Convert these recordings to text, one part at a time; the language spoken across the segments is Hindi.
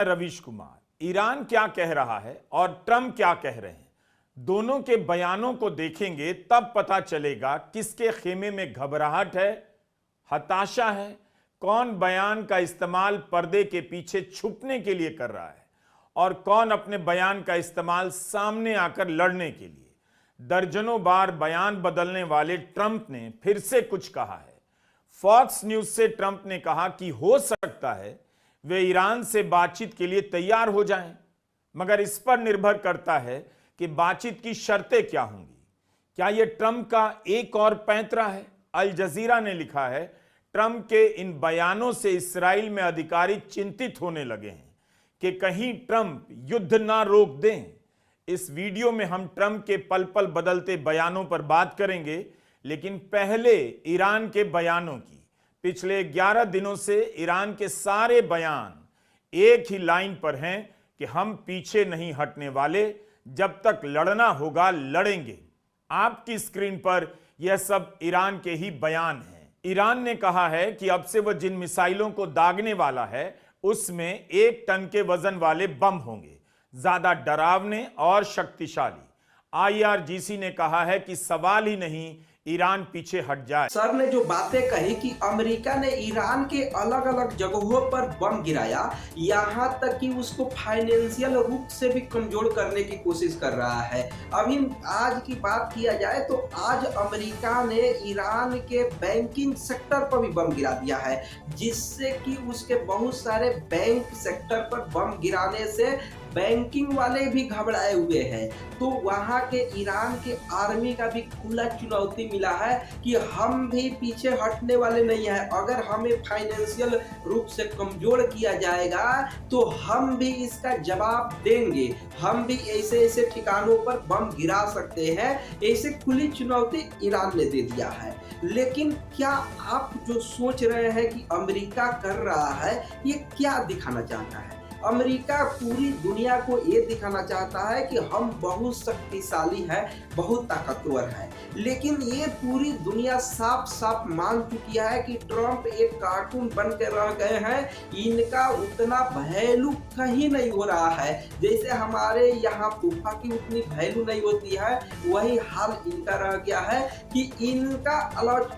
रवीश कुमार, ईरान क्या कह रहा है और ट्रंप क्या कह रहे हैं, दोनों के बयानों को देखेंगे तब पता चलेगा किसके खेमे में घबराहट है, हताशा है, कौन बयान का इस्तेमाल पर्दे के पीछे छुपने के लिए कर रहा है और कौन अपने बयान का इस्तेमाल सामने आकर लड़ने के लिए। दर्जनों बार बयान बदलने वाले ट्रंप ने फिर से कुछ कहा है। फॉक्स न्यूज से ट्रंप ने कहा कि हो सकता है वे ईरान से बातचीत के लिए तैयार हो जाएं, मगर इस पर निर्भर करता है कि बातचीत की शर्तें क्या होंगी। क्या यह ट्रंप का एक और पैंतरा है? अल जजीरा ने लिखा है, ट्रंप के इन बयानों से इस्राएल में अधिकारी चिंतित होने लगे हैं कि कहीं ट्रंप युद्ध ना रोक दें। इस वीडियो में हम ट्रंप के पल पल बदलते बयानों पर बात करेंगे, लेकिन पहले ईरान के बयानों की। पिछले 11 दिनों से ईरान के सारे बयान एक ही लाइन पर हैं कि हम पीछे नहीं हटने वाले, जब तक लड़ना होगा लड़ेंगे। आपकी स्क्रीन पर यह सब ईरान के ही बयान हैं। ईरान ने कहा है कि अब से वह जिन मिसाइलों को दागने वाला है उसमें 1 टन के वजन वाले बम होंगे, ज्यादा डरावने और शक्तिशाली। IRGC ने कहा है कि सवाल ही नहीं ईरान पीछे हट जाए। सर ने जो बातें कही कि अमेरिका ने ईरान के अलग अलग जगहों पर बम गिराया, यहाँ तक कि उसको फाइनेंशियल रूप से भी कमजोर करने की कोशिश कर रहा है। अभी आज की बात किया जाए तो आज अमेरिका ने ईरान के बैंकिंग सेक्टर पर भी बम गिरा दिया है, जिससे कि उसके बहुत सारे बैंक सेक्टर पर बम गिराने से बैंकिंग वाले भी घबराए हुए हैं। तो वहां के ईरान के आर्मी का भी खुला चुनौती मिला है कि हम भी पीछे हटने वाले नहीं हैं। अगर हमें फाइनेंशियल रूप से कमजोर किया जाएगा तो हम भी इसका जवाब देंगे। हम भी ऐसे ऐसे ठिकानों पर बम गिरा सकते हैं। ऐसे खुली चुनौती ईरान ने दे दिया है। लेकिन क्या आप जो सोच रहे हैं कि अमेरिका कर रहा है, ये क्या दिखाना चाहता है? अमेरिका पूरी दुनिया को ये दिखाना चाहता है कि हम बहुत शक्तिशाली है, बहुत ताकतवर है। लेकिन ये पूरी दुनिया साफ साफ मान चुकी है कि ट्रंप एक कार्टून बन के रह गए हैं। इनका उतना वैल्यू कहीं नहीं हो रहा है। जैसे हमारे यहाँ फूफा की उतनी वैल्यू नहीं होती है, वही हाल इनका रह गया है कि इनका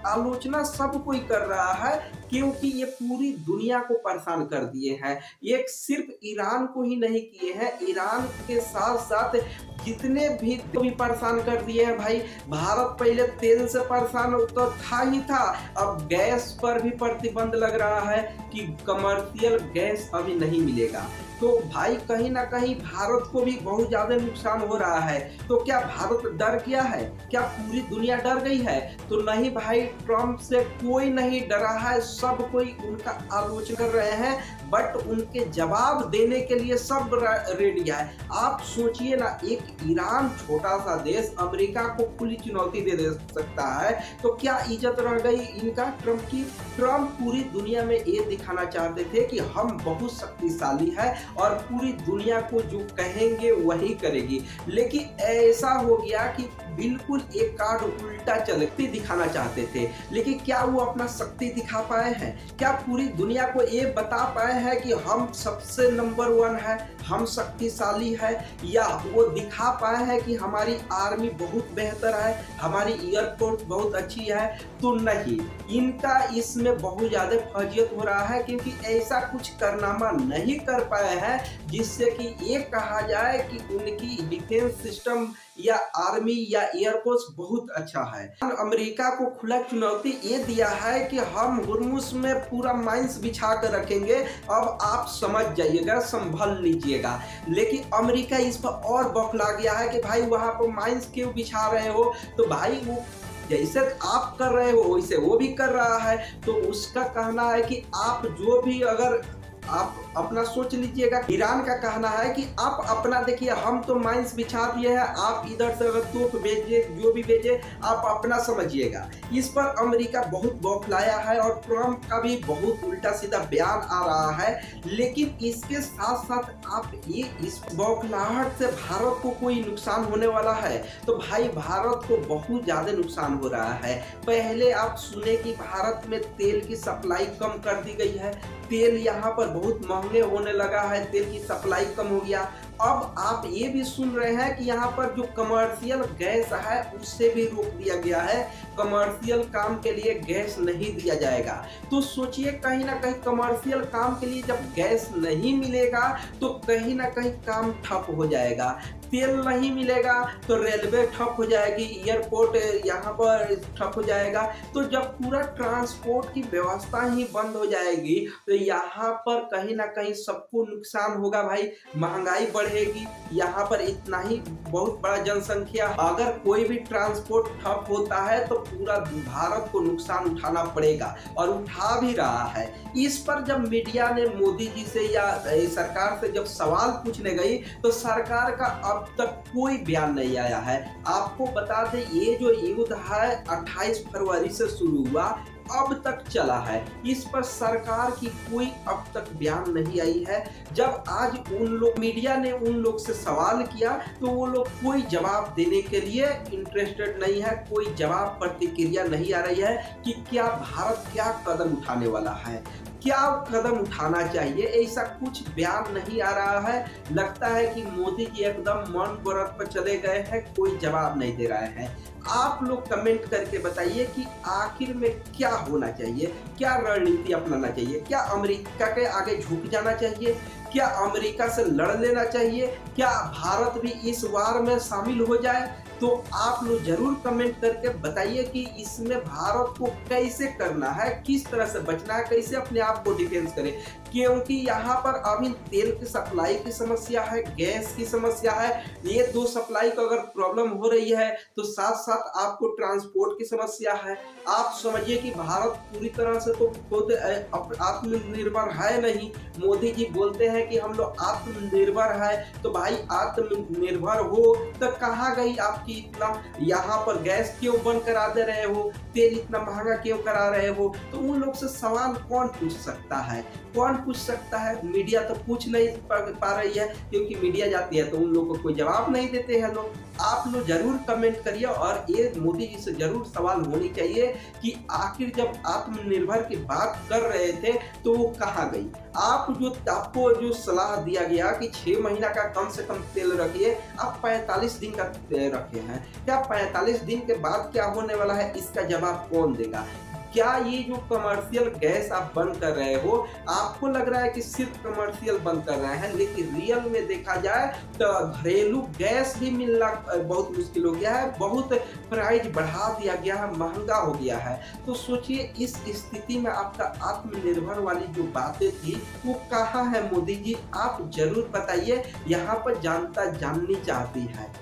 आलोचना सब कोई कर रहा है, क्योंकि ये पूरी दुनिया को परेशान कर दिए हैं। एक सिर्फ ईरान को ही नहीं किए हैं, ईरान के साथ साथ जितने भी परेशान कर दिए हैं। भाई भारत पहले तेल से परेशान तो था ही था, अब गैस पर भी प्रतिबंध लग रहा है कि कमर्शियल गैस अभी नहीं मिलेगा। तो भाई कहीं ना कहीं भारत को भी बहुत ज्यादा नुकसान हो रहा है। तो क्या भारत डर गया है? क्या पूरी दुनिया डर गई है? तो नहीं भाई, ट्रंप से कोई नहीं डरा है। सब कोई उनका आलोचना कर रहे हैं, बट उनके जवाब देने के लिए सब रेडी है। आप सोचिए ना, एक ईरान छोटा सा देश अमेरिका को खुली चुनौती दे सकता है, तो क्या इज्जत रह गई इनका ट्रंप की? ट्रंप पूरी दुनिया में ये दिखाना चाहते थे कि हम बहुत शक्तिशाली है और पूरी दुनिया को जो कहेंगे वही करेगी। लेकिन ऐसा हो गया कि बिल्कुल एक कार्ड उल्टा चलती दिखाना चाहते थे। लेकिन क्या वो अपना शक्ति दिखा पाए हैं? क्या पूरी दुनिया को ये बता पाए हैं कि हम सबसे नंबर 1 है, हम शक्तिशाली है? या वो दिखा पाए हैं कि हमारी आर्मी बहुत बेहतर है, हमारी एयरफोर्स बहुत अच्छी है? तो नहीं, इनका इसमें बहुत ज्यादा फजियत हो रहा है, क्योंकि ऐसा कुछ कारनामा नहीं कर पाए हैं जिससे कि ये कहा जाए कि उनकी डिफेंस सिस्टम या आर्मी या एयरफोर्स बहुत अच्छा है। अमेरिका को खुला चुनौती ये दिया है कि हम हुर्मुज में पूरा माइंस बिछा कर रखेंगे, अब आप समझ जाइएगा, संभल लीजिएगा। लेकिन अमेरिका इस पर और बौखला गया है कि भाई वहां पर माइंस क्यों बिछा रहे हो? तो भाई वो जैसे आप कर रहे हो वैसे वो भी कर रहा है। तो उसका कहना है कि आप जो भी, अगर आप अपना सोच लीजिएगा। ईरान का कहना है कि आप अपना देखिए, हम तो माइंस बिछा दिए हैं, आप इधर से अगर तोप भेजिए, जो भी भेजे आप अपना समझिएगा। इस पर अमेरिका बहुत बौखलाया है और ट्रंप का भी बहुत उल्टा सीधा बयान आ रहा है। लेकिन इसके साथ साथ आप ये इस बौखलाहट से भारत को कोई नुकसान होने वाला है? तो भाई भारत को बहुत ज्यादा नुकसान हो रहा है। पहले आप सुने कि भारत में तेल की सप्लाई कम कर दी गई है, तेल यहाँ पर बहुत महंगा महंगे होने लगा है, तेल की सप्लाई कम हो गया। अब आप ये भी सुन रहे हैं कि यहाँ पर जो कमर्शियल गैस है उससे भी रोक दिया गया है, कमर्शियल काम के लिए गैस नहीं दिया जाएगा। तो सोचिए कहीं ना कहीं कमर्शियल काम के लिए जब गैस नहीं मिलेगा तो कहीं ना कहीं काम ठप हो जाएगा। तेल नहीं मिलेगा तो रेलवे ठप हो जाएगी, एयरपोर्ट यहाँ पर ठप हो जाएगा। तो जब पूरा ट्रांसपोर्ट की व्यवस्था ही बंद हो जाएगी तो यहाँ पर कहीं ना कहीं सबको नुकसान होगा भाई, महंगाई बढ़ेगी। यहाँ पर इतना ही बहुत बड़ा जनसंख्या, अगर कोई भी ट्रांसपोर्ट ठप होता है तो पूरा भारत को नुकसान उठाना पड़ेगा और उठा भी रहा है। इस पर जब मीडिया ने मोदी जी से या सरकार से जब सवाल पूछने गई तो सरकार का अब तक कोई बयान नहीं आया है। आपको बता दें ये जो युद्ध है 28 फरवरी से शुरू हुआ, अब तक चला है, इस पर सरकार की कोई अब तक बयान नहीं आई है। जब आज उन लोग मीडिया ने उन लोग से सवाल किया तो वो लोग कोई जवाब देने के लिए इंटरेस्टेड नहीं है, कोई जवाब प्रतिक्रिया नहीं आ रही है कि क्या भारत क्या कदम उठाने वाला है, क्या कदम उठाना चाहिए, ऐसा कुछ बयान नहीं आ रहा है। लगता है कि मोदी जी एकदम मन व्रत पर चले गए हैं, कोई जवाब नहीं दे रहे हैं। आप लोग कमेंट करके बताइए कि आखिर में क्या होना चाहिए, क्या रणनीति अपनाना चाहिए, क्या अमेरिका के आगे झुक जाना चाहिए, क्या अमेरिका से लड़ लेना चाहिए, क्या भारत भी इस वार में शामिल हो जाए। तो आप लोग जरूर कमेंट करके बताइए कि इसमें भारत को कैसे करना है, किस तरह से बचना है, कैसे अपने आप को डिफेंस करें। क्योंकि यहाँ पर अभी तेल की सप्लाई की समस्या है, गैस की समस्या है, ये दो सप्लाई का अगर प्रॉब्लम हो रही है तो साथ साथ आपको ट्रांसपोर्ट की समस्या है। आप समझिए कि भारत पूरी तरह से तो खुद आत्मनिर्भर है नहीं। मोदी जी बोलते हैं कि हम लोग आत्मनिर्भर है, तो भाई आत्मनिर्भर हो तो कहाँ गई आपकी इतना, यहाँ पर गैस क्यों बंद करा दे रहे हो, तेल इतना महंगा क्यों करा रहे हो। तो उन लोग से सवाल कौन पूछ सकता है, कौन पूछ सकता है। मीडिया तो पूछ नहीं पा रही है, क्योंकि मीडिया जाती है तो उन लोगों को कोई जवाब नहीं देते हैं लोग। आप लोग जरूर कमेंट करिए और ये मोदी जी से जरूर सवाल होनी चाहिए कि आखिर जब आत्मनिर्भर की बात कर रहे थे तो वो कहाँ गई। आपको जो सलाह दिया गया कि 6 महीना का कम से कम तेल रखिए, आप 45 दिन का रखे हैं। क्या 45 दिन के बाद क्या होने वाला है, इसका जवाब कौन देगा। क्या ये जो कमर्शियल गैस आप बंद कर रहे हो, आपको लग रहा है कि सिर्फ कमर्शियल बंद कर रहे हैं, लेकिन रियल में देखा जाए तो घरेलू गैस भी मिलना बहुत मुश्किल हो गया है, बहुत प्राइस बढ़ा दिया गया है, महंगा हो गया है। तो सोचिए इस स्थिति में आपका आत्मनिर्भर वाली जो बातें थी वो कहाँ है मोदी जी, आप जरूर बताइए, यहाँ पर जनता जाननी चाहती है।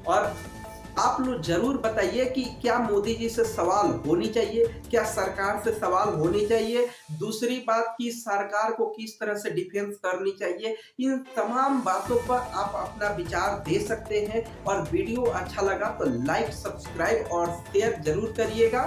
और आप लोग जरूर बताइए कि क्या मोदी जी से सवाल होनी चाहिए, क्या सरकार से सवाल होनी चाहिए। दूसरी बात कि सरकार को किस तरह से डिफेंस करनी चाहिए। इन तमाम बातों पर आप अपना विचार दे सकते हैं। और वीडियो अच्छा लगा तो लाइक, सब्सक्राइब और शेयर जरूर करिएगा।